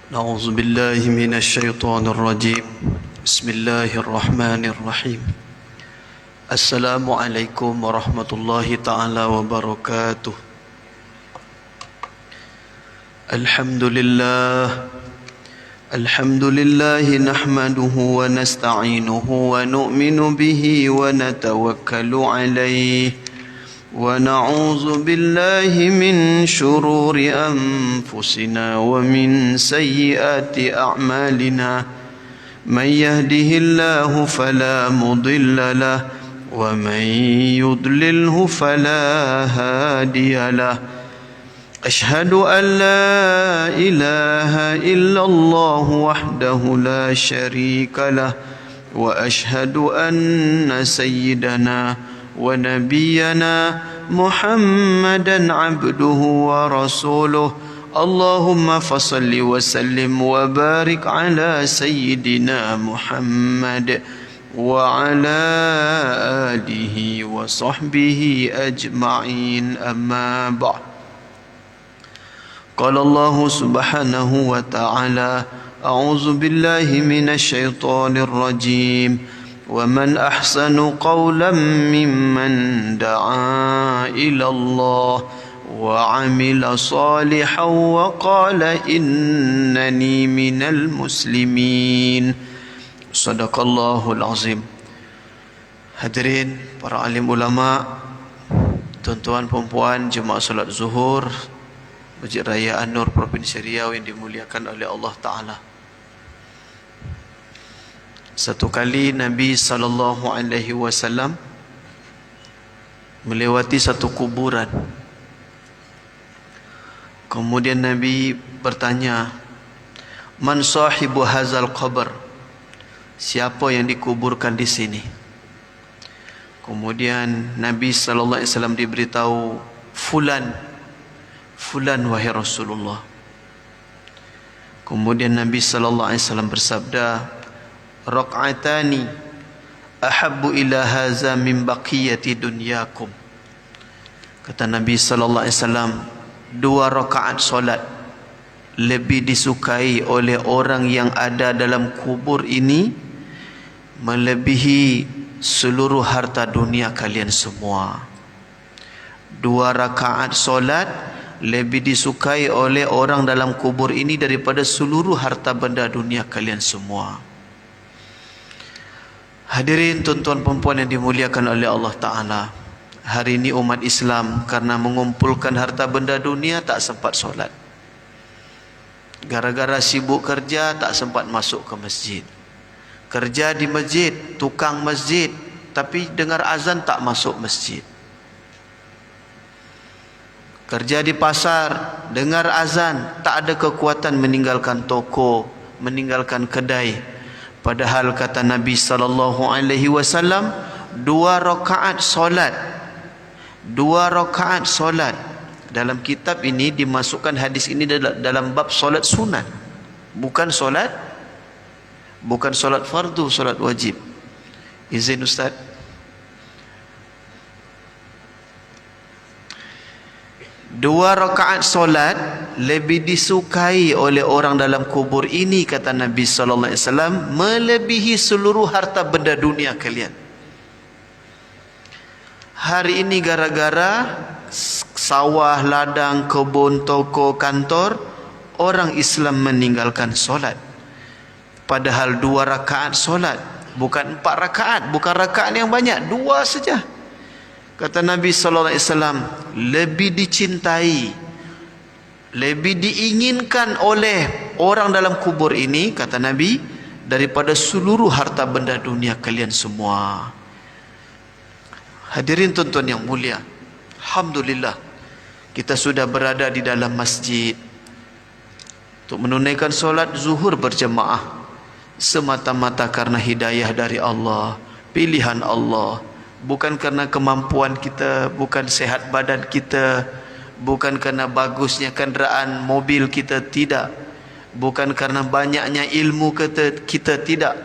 أعوذ بالله من الشيطان الرجيم بسم الله الرحمن الرحيم السلام عليكم ورحمة الله تعالى وبركاته الحمد لله نحمده ونستعينه ونؤمن به ونتوكل عليه ونعوذ بالله من شرور أنفسنا ومن سيئات أعمالنا من يهده الله فلا مضل له ومن يضلله فلا هادي له أشهد أن لا إله إلا الله وحده لا شريك له وأشهد أن سيدنا ونبينا محمدا عبده ورسوله اللهم فصل وسلم وبارك على سيدنا محمد وعلى آله وصحبه أجمعين أما بعد قال الله سبحانه وتعالى أعوذ بالله من الشيطان الرجيم ومن أحسن قولا ممن دعا إلى الله وعمل صالحا وقال إنني من المسلمين صدق الله العظيم. Hadirin para alim ulama, tuan-tuan perempuan jemaah salat zuhur Masjid Raya An-Nur Provinsi Riau yang dimuliakan oleh Allah Ta'ala. Satu kali Nabi SAW melewati satu kuburan. Kemudian Nabi bertanya, "Man sahibu hazal qabr?" Siapa yang dikuburkan di sini? Kemudian Nabi SAW diberitahu, Fulan, Fulan wahai Rasulullah. Kemudian Nabi SAW bersabda, Rak'atani ahabbu ila haza min baqiyati dunyakum. Kata Nabi SAW, 2 rakaat solat lebih disukai oleh orang yang ada dalam kubur ini melebihi seluruh harta dunia kalian semua. 2 rakaat solat lebih disukai oleh orang dalam kubur ini daripada seluruh harta benda dunia kalian semua. Hadirin tuan-tuan perempuan yang dimuliakan oleh Allah Ta'ala, hari ini umat Islam karena mengumpulkan harta benda dunia tak sempat solat. Gara-gara sibuk kerja tak sempat masuk ke masjid. Kerja di masjid, tukang masjid, tapi dengar azan tak masuk masjid. Kerja di pasar, dengar azan, tak ada kekuatan meninggalkan toko, meninggalkan kedai. Padahal kata Nabi SAW, 2 rakaat solat. 2 rakaat solat. Dalam kitab ini dimasukkan hadis ini dalam bab solat sunat. Bukan solat fardu, solat wajib. Izin Ustaz. 2 rakaat solat lebih disukai oleh orang dalam kubur ini, kata Nabi SAW, melebihi seluruh harta benda dunia kalian. Hari ini gara-gara sawah, ladang, kebun, toko, kantor, orang Islam meninggalkan solat. Padahal 2 rakaat solat, bukan 4 rakaat, bukan rakaat yang banyak, 2 saja. Kata Nabi SAW, lebih dicintai, lebih diinginkan oleh orang dalam kubur ini, kata Nabi, daripada seluruh harta benda dunia kalian semua. Hadirin tuan-tuan yang mulia, alhamdulillah kita sudah berada di dalam masjid untuk menunaikan solat zuhur berjemaah semata-mata karena hidayah dari Allah, pilihan Allah. Bukan kerana kemampuan kita, bukan sehat badan kita, bukan kerana bagusnya kenderaan mobil kita, tidak. Bukan kerana banyaknya ilmu kita, tidak.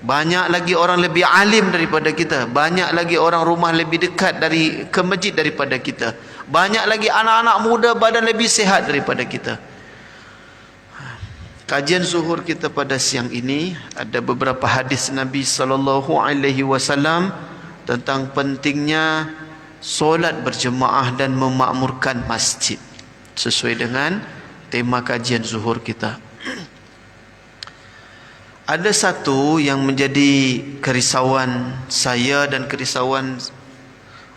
Banyak lagi orang lebih alim daripada kita. Banyak lagi orang rumah lebih dekat ke masjid daripada kita. Banyak lagi anak-anak muda badan lebih sehat daripada kita. Kajian zuhur kita pada siang ini ada beberapa hadis Nabi sallallahu alaihi wasallam tentang pentingnya solat berjemaah dan memakmurkan masjid sesuai dengan tema kajian zuhur kita. Ada satu yang menjadi kerisauan saya dan kerisauan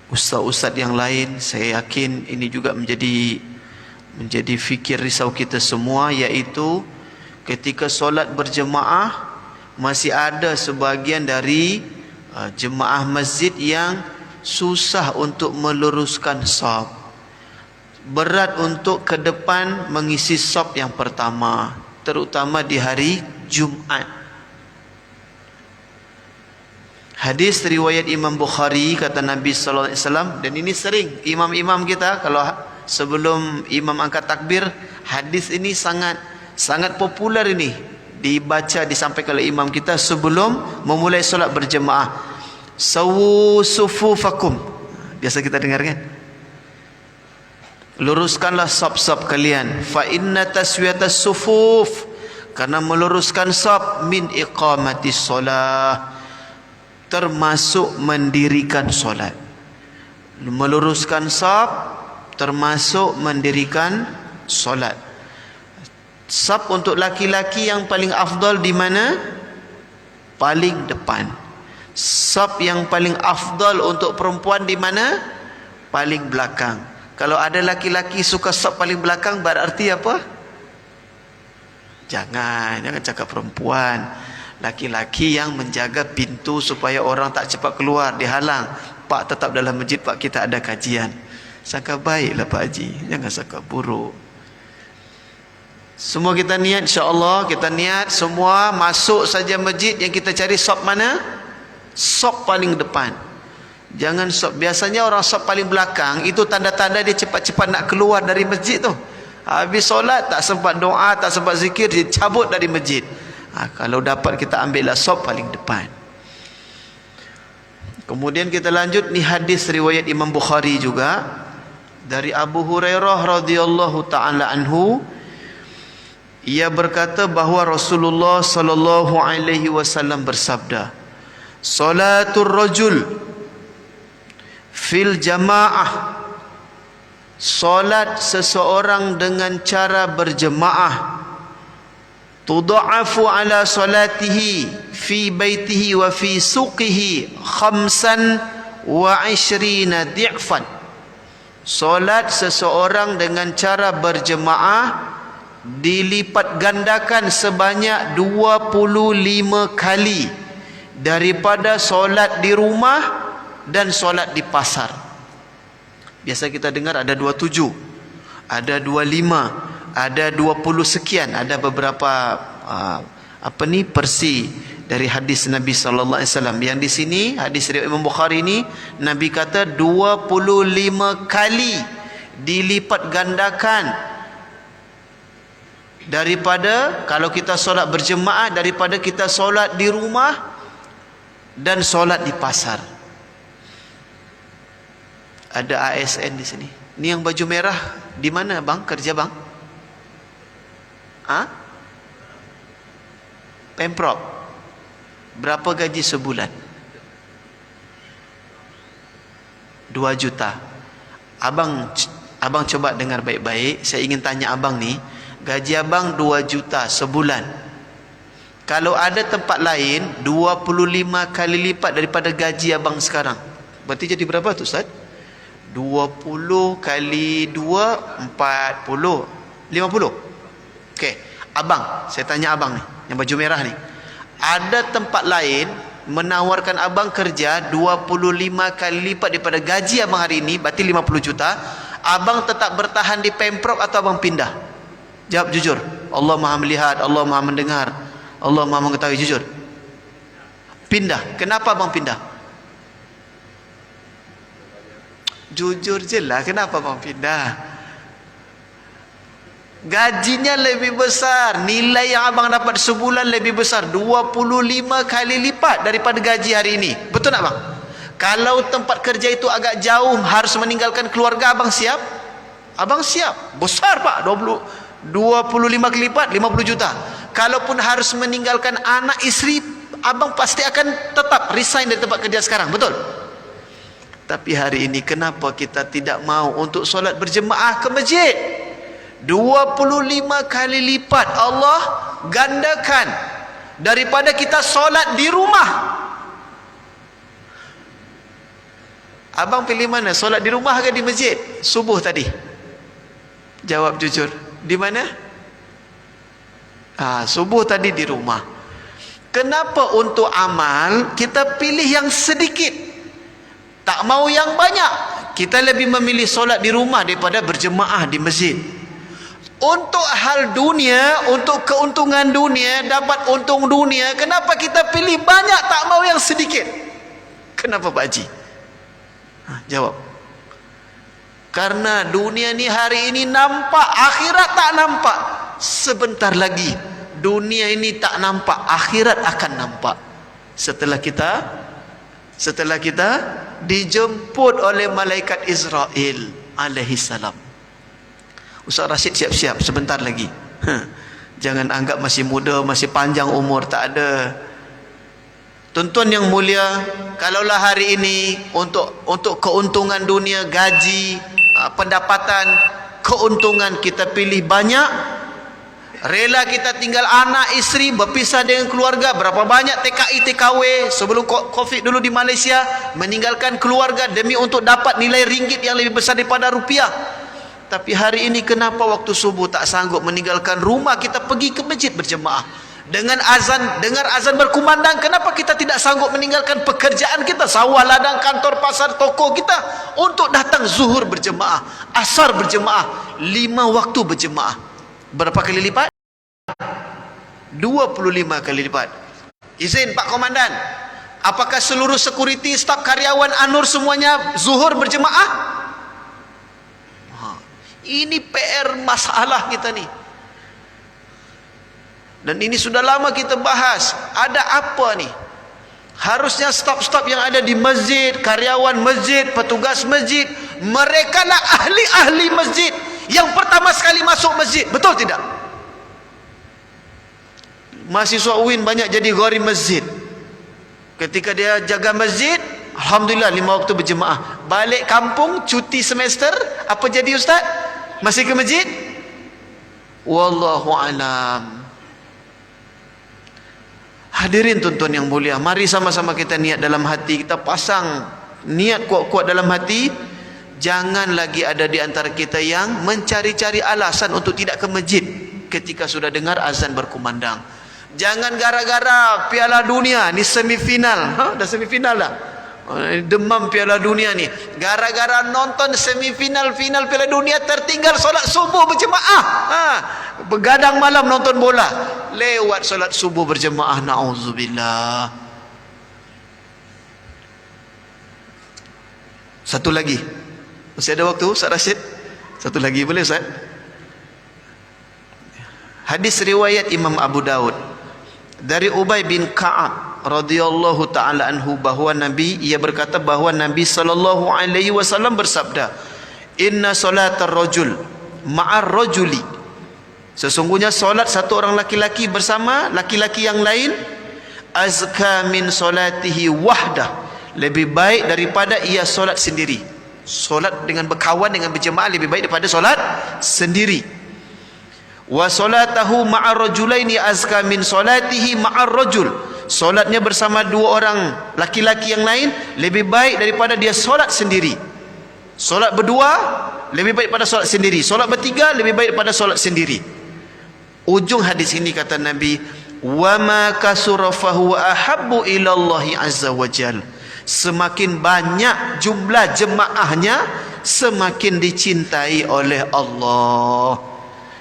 ustaz-ustaz yang lain. Saya yakin ini juga menjadi fikir risau kita semua, iaitu ketika solat berjemaah masih ada sebahagian dari jemaah masjid yang susah untuk meluruskan saf, berat untuk ke depan mengisi saf yang pertama, terutama di hari Jumaat. Hadis riwayat Imam Bukhari, kata Nabi sallallahu alaihi wasallam, dan ini sering imam-imam kita kalau sebelum imam angkat takbir, hadis ini sangat popular ini dibaca, disampaikan oleh imam kita sebelum memulai solat berjemaah. Sawu sufufakum, biasa kita dengar kan? Luruskanlah saf-saf kalian. Fa inna taswiyatas sufuf, karena meluruskan saf min iqamati solah, termasuk mendirikan solat. Meluruskan saf termasuk mendirikan solat. Saf untuk laki-laki yang paling afdal di mana? Paling depan. Saf yang paling afdal untuk perempuan di mana? Paling belakang. Kalau ada laki-laki suka saf paling belakang, berarti apa? Jangan cakap perempuan. Laki-laki yang menjaga pintu supaya orang tak cepat keluar, dihalang. Pak tetap dalam masjid, Pak kita ada kajian. Sangka baiklah Pak Haji, jangan sangka buruk. Semua kita niat, insya-Allah kita niat semua masuk saja masjid, yang kita cari saf mana? Saf paling depan. Jangan saf, biasanya orang saf paling belakang itu tanda-tanda dia cepat-cepat nak keluar dari masjid tu. Habis solat tak sempat doa, tak sempat zikir, dia cabut dari masjid. Kalau dapat kita ambillah saf paling depan. Kemudian kita lanjut, ni hadis riwayat Imam Bukhari juga dari Abu Hurairah radhiyallahu taala anhu. Ia berkata bahawa Rasulullah sallallahu alaihi wasallam bersabda, salatul rajul fil jamaah, solat seseorang dengan cara berjemaah, tudha'afu ala salatihi fi baitihi wa fi suqihi 25 di'fan. Solat seseorang dengan cara berjemaah dilipat gandakan sebanyak 25 kali daripada solat di rumah dan solat di pasar. Biasa kita dengar ada 27, ada 25, ada 20 sekian, ada beberapa persi dari hadis Nabi sallallahu alaihi wasallam. Yang di sini hadis riwayat Imam Bukhari ini, Nabi kata 25 kali dilipat gandakan daripada kalau kita solat berjemaah, daripada kita solat di rumah dan solat di pasar. Ada ASN di sini. Ini yang baju merah di mana bang? Kerja bang? Pemprov. Berapa gaji sebulan? 2 juta. Abang coba dengar baik-baik. Saya ingin tanya abang ni, gaji abang 2 juta sebulan. Kalau ada tempat lain 25 kali lipat daripada gaji abang sekarang, berarti jadi berapa tu Ustaz? 20 kali 2 40, 50. Okey, abang, saya tanya abang ni, yang baju merah ni, ada tempat lain menawarkan abang kerja 25 kali lipat daripada gaji abang hari ini, berarti 50 juta, abang tetap bertahan di Pemprov atau abang pindah? Jawab jujur. Allah Maha melihat, Allah Maha mendengar, Allah Maha mengetahui. Jujur. Pindah. Kenapa abang pindah? Jujur je lah, kenapa abang pindah? Gajinya lebih besar, nilai yang abang dapat sebulan lebih besar, 25 kali lipat daripada gaji hari ini. Betul tak bang? Kalau tempat kerja itu agak jauh, harus meninggalkan keluarga, abang siap? Abang siap. Besar pak, 25 kali lipat, 50 juta. kalaupun harus meninggalkan anak, isteri, abang pasti akan tetap resign dari tempat kerja sekarang, betul? Tapi hari ini kenapa kita tidak mau untuk solat berjemaah ke masjid? 25 kali lipat Allah gandakan daripada kita solat di rumah. Abang pilih mana? Solat di rumah ke di masjid? Subuh tadi. Jawab jujur. Di mana? Subuh tadi di rumah. Kenapa untuk amal kita pilih yang sedikit? Tak mau yang banyak. Kita lebih memilih solat di rumah daripada berjemaah di masjid. Untuk hal dunia, untuk keuntungan dunia, dapat untung dunia, kenapa kita pilih banyak, tak mau yang sedikit? Kenapa Pak Haji? Jawab. Karena dunia ni hari ini nampak, akhirat tak nampak. Sebentar lagi dunia ini tak nampak, akhirat akan nampak. Setelah kita dijemput oleh malaikat Israel alaihi salam. Ustaz Rashid siap-siap sebentar lagi. Jangan anggap masih muda, masih panjang umur, tak ada. Tuan-tuan yang mulia, kalaulah hari ini untuk keuntungan dunia, gaji, pendapatan, keuntungan kita pilih banyak, rela kita tinggal anak, isteri, berpisah dengan keluarga. Berapa banyak TKI, TKW sebelum Covid dulu di Malaysia, meninggalkan keluarga demi untuk dapat nilai ringgit yang lebih besar daripada rupiah. Tapi hari ini kenapa waktu subuh tak sanggup meninggalkan rumah, kita pergi ke masjid berjemaah? Dengan azan, dengar azan berkumandang, kenapa kita tidak sanggup meninggalkan pekerjaan kita, sawah, ladang, kantor, pasar, toko kita, untuk datang zuhur berjemaah, asar berjemaah, 5 waktu berjemaah? Berapa kali lipat? 25 kali lipat. Izin Pak Komandan, apakah seluruh security, staf karyawan Anur semuanya zuhur berjemaah? Ini PR masalah kita ni. Dan ini sudah lama kita bahas. Ada apa ni? Harusnya staf-staf yang ada di masjid, karyawan masjid, petugas masjid, mereka lah ahli-ahli masjid, yang pertama sekali masuk masjid, betul tidak? Mahasiswa UIN banyak jadi ghori masjid. Ketika dia jaga masjid, alhamdulillah 5 waktu berjemaah. Balik kampung cuti semester, apa jadi ustaz? Masih ke masjid? Wallahu alam. Hadirin tuan-tuan yang mulia, mari sama-sama kita niat dalam hati, kita pasang niat kuat-kuat dalam hati. Jangan lagi ada di antara kita yang mencari-cari alasan untuk tidak ke masjid ketika sudah dengar azan berkumandang. Jangan gara-gara Piala Dunia ni semifinal, dah semifinal dah, demam Piala Dunia ni, gara-gara nonton semifinal, final Piala Dunia tertinggal solat subuh berjemaah, begadang malam nonton bola, lewat solat subuh berjemaah. Na'udzubillah. Satu lagi, masih ada waktu Ustaz Rashid? Satu lagi boleh Ustaz? Hadis riwayat Imam Abu Daud dari Ubay bin Ka'ab radhiyallahu taala anhu, bahwa ia berkata bahawa Nabi sallallahu alaihi wasallam bersabda, inna salatar rajul ma'ar rajuli, sesungguhnya solat satu orang laki-laki bersama laki-laki yang lain, azka min salatihi wahdah, lebih baik daripada ia solat sendiri. Solat dengan berkawan, dengan berjemaah lebih baik daripada solat sendiri. Wa salatahu ma'ar rajulaini azka min salatihi ma'ar rajul, solatnya bersama dua orang laki-laki yang lain lebih baik daripada dia solat sendiri. Solat berdua lebih baik daripada solat sendiri, solat bertiga lebih baik daripada solat sendiri. Ujung hadis ini kata Nabi, wa ma kasura fahuwa ahabbu ila Allah azza wa jal, semakin banyak jumlah jemaahnya semakin dicintai oleh Allah.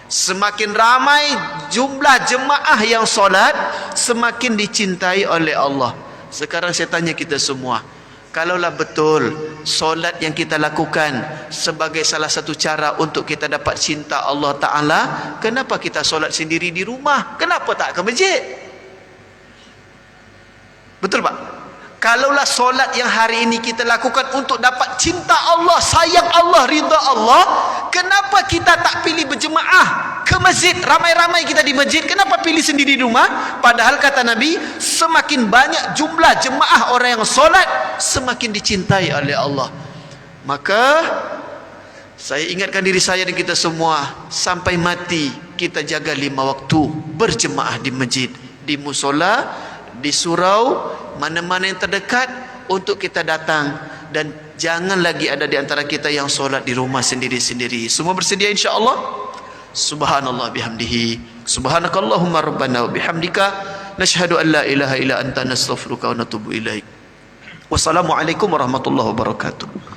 Semakin ramai jumlah jemaah yang solat, semakin dicintai oleh Allah. Sekarang saya tanya kita semua, kalaulah betul solat yang kita lakukan sebagai salah satu cara untuk kita dapat cinta Allah Ta'ala, kenapa kita solat sendiri di rumah? Kenapa tak ke masjid? Betul Pak? Kalaulah solat yang hari ini kita lakukan untuk dapat cinta Allah, sayang Allah, ridha Allah, kenapa kita tak pilih berjemaah ke masjid? Ramai-ramai kita di masjid, kenapa pilih sendiri di rumah? Padahal kata Nabi, semakin banyak jumlah jemaah orang yang solat, semakin dicintai oleh Allah. Maka saya ingatkan diri saya dan kita semua, sampai mati kita jaga 5 waktu berjemaah di masjid, di musola, di surau, mana-mana yang terdekat untuk kita datang. Dan jangan lagi ada di antara kita yang solat di rumah sendiri-sendiri. Semua bersedia insya-Allah? Subhanallah bihamdihi, subhanakallahumma rabbana wa bihamdika, nashhadu an la ilaha illa anta nastaghfiruka wa natubu ilaik. Wassalamualaikum warahmatullahi wabarakatuh.